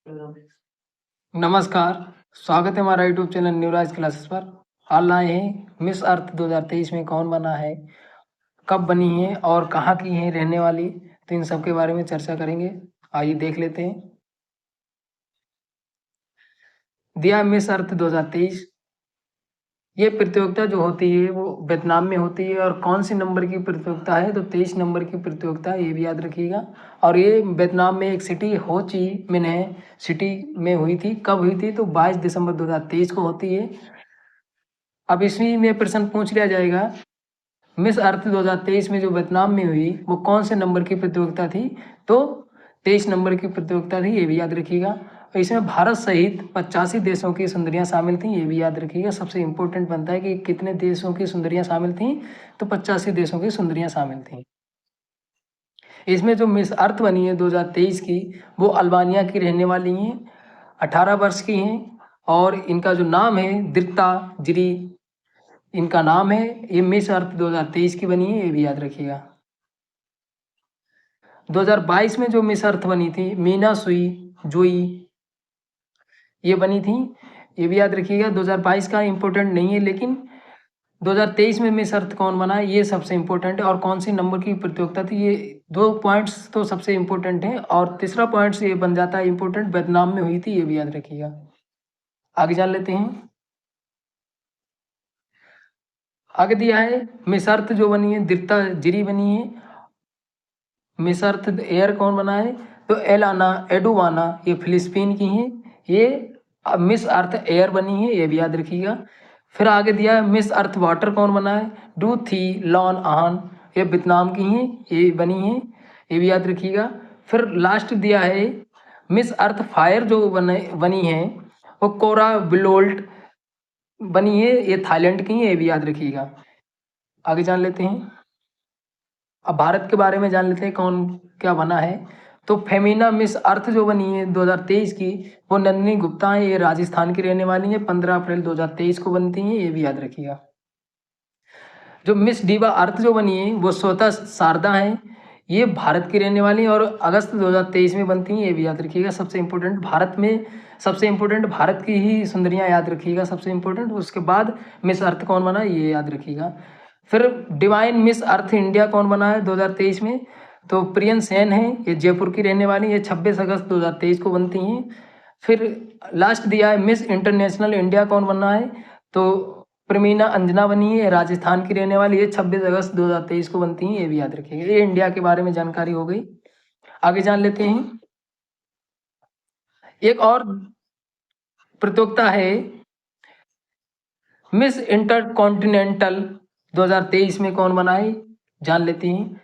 नमस्कार, स्वागत है हमारा यूट्यूब चैनल न्यूराज क्लासेस पर। हाल आए हैं मिस अर्थ 2023 में कौन बना है, कब बनी है और कहाँ की है रहने वाली, तो इन सब के बारे में चर्चा करेंगे। आइए देख लेते हैं। दिया मिस अर्थ 2023। ये प्रतियोगिता जो होती है वो वियतनाम में होती है। और कौन सी नंबर की प्रतियोगिता है, तो 23 नंबर की प्रतियोगिता है, ये भी याद रखिएगा। और ये वियतनाम में एक सिटी हो ची मिन्ह सिटी में हुई थी। कब हुई थी, तो 22 दिसंबर 2023 को होती है। अब इसी में प्रश्न पूछ लिया जाएगा, मिस अर्थ 2023 में जो वियतनाम में हुई वो कौन से नंबर की प्रतियोगिता थी, तो 23 नंबर की प्रतियोगिता थी, ये भी याद रखिएगा। और इसमें भारत सहित 85 देशों की सुंदरियां शामिल थी, ये भी याद रखिएगा। सबसे इंपॉर्टेंट बनता है कि कितने देशों की सुंदरियां शामिल थी, तो 85 देशों की सुंदरियां शामिल थी। इसमें जो मिस अर्थ बनी है 2023 की, वो अल्बानिया की रहने वाली हैं, 18 वर्ष की हैं। और इनका जो नाम है दृप्ता जिरी, इनका नाम है। ये मिस अर्थ 2023 की बनी है, ये भी याद रखिएगा। 2022 में जो मिस अर्थ बनी थी मीना सुई जोई, ये बनी थी, ये भी याद रखिएगा। 2022 का इम्पोर्टेंट नहीं है, लेकिन 2023 में मिस अर्थ कौन बना है ये सबसे इम्पोर्टेंट है। और कौन सी नंबर की प्रतियोगिता थी, ये 2 पॉइंट्स तो सबसे इम्पोर्टेंट है। और तीसरा पॉइंट ये बन जाता है इम्पोर्टेंट, वियतनाम में हुई थी, ये भी याद रखिएगा। आगे जान लेते हैं। आगे दिया है मिस अर्थ जो बनी है दृप्ता जिरी बनी है। मिस अर्थ एयर कौन बना है, तो एलाना एडुवाना, ये फिलिस्तीन की हैं। ये मिस अर्थ एयर बनी है, ये भी याद रखिएगा। फिर आगे दिया है मिस अर्थ वाटर कौन बना है, डू थी लॉन आहान, ये वियतनाम की हैं, ये बनी है, ये भी याद रखिएगा। फिर लास्ट दिया है मिस अर्थ फायर जो बनी है, वो कोरा बिलोल्ट बनी है, ये थाईलैंड की है, ये भी याद रखिएगा। आगे जान लेते हैं। अब भारत के बारे में जान लेते हैं कौन क्या बना है। तो फेमिना मिस अर्थ जो बनी है 2023 की, वो नंदिनी गुप्ता है, ये राजस्थान की रहने वाली है, 15 अप्रैल 2023 को बनती हैं, ये भी याद रखिएगा। जो मिस डिवा अर्थ जो बनी है वो स्वतः शारदा है, ये भारत की रहने वाली है और अगस्त 2023 में बनती हैं, ये भी याद रखिएगा। सबसे इम्पोर्टेंट भारत में, सबसे इम्पोर्टेंट भारत की ही सुंदरियां याद रखिएगा, सबसे इम्पोर्टेंट। उसके बाद मिस अर्थ कौन बना ये याद रखिएगा। फिर डिवाइन मिस अर्थ इंडिया कौन बना है 2023 में, तो प्रियन सेन है, ये जयपुर की रहने वाली है, 26 अगस्त 2023 को बनती हैं। फिर लास्ट दिया है मिस इंटरनेशनल इंडिया कौन बना है, तो प्रमीना अंजना बनी है, राजस्थान की रहने वाली है, 26 अगस्त 2023 को बनती हैं, ये भी याद रखिएगा। ये इंडिया के बारे में जानकारी हो गई। आगे जान लेते हैं। एक और प्रतियोगिता है मिस इंटरकॉन्टिनेंटल 2023 में कौन बना है, जान लेते हैं।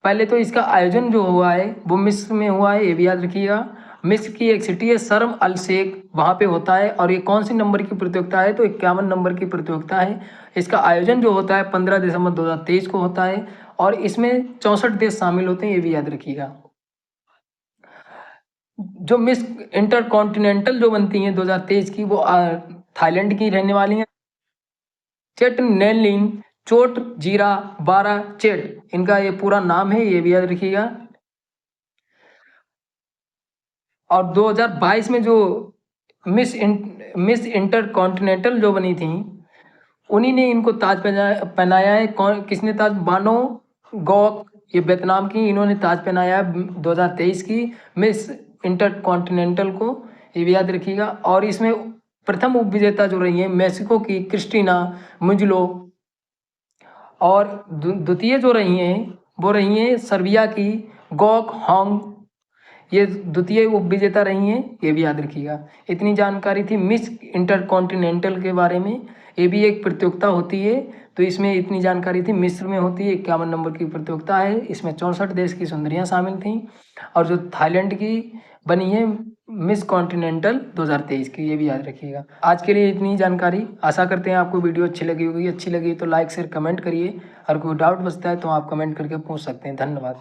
पहले तो इसका आयोजन जो हुआ है वो मिस्र में हुआ है, ये भी याद रखिएगा। मिस्र की एक सिटी है शर्म अल शेख, वहाँ पे होता है। और ये कौन सी नंबर की प्रतियोगिता है, तो 51 नंबर की प्रतियोगिता है। इसका आयोजन जो होता है 15 दिसंबर 2023 को होता है और इसमें 64 देश शामिल होते हैं, ये भी याद रखिएगा। जो मिस इंटरकॉन्टिनेंटल जो बनती हैं 2023 की, वो थाईलैंड की रहने वाली हैं, चेट नेलिन चोट जीरा बारा चेट, इनका ये पूरा नाम है, ये भी याद रखिएगा। और 2022 में जो मिस इंटरकॉन्टिनेंटल जो बनी थी, उन्हीं ने इनको ताज पहनाया है। कौन किसने ताज, बानो गौक, ये वियतनाम की, इन्होंने ताज पहनाया है 2023 की मिस इंटरकॉन्टिनेंटल को, ये भी याद रखिएगा। और इसमें प्रथम उपविजेता जो रही है मेक्सिको की क्रिस्टीना मुंजलो, और द्वितीय जो रही हैं वो रही हैं सर्बिया की गॉक होंग, ये द्वितीय उपविजेता रही हैं, ये भी याद रखिएगा। इतनी जानकारी थी मिस इंटरकॉन्टिनेंटल के बारे में। ये भी एक प्रतियोगिता होती है, तो इसमें इतनी जानकारी थी। मिस्र में होती है, 51 नंबर की प्रतियोगिता है, इसमें 64 देश की सुंदरियां शामिल थीं। और जो थाईलैंड की बनी है मिस कॉन्टिनेंटल 2023 की, ये भी याद रखिएगा। आज के लिए इतनी जानकारी। आशा करते हैं आपको वीडियो अच्छी लगी होगी। अच्छी लगी तो लाइक शेयर कमेंट करिए, और कोई डाउट बचता है तो आप कमेंट करके पूछ सकते हैं। धन्यवाद।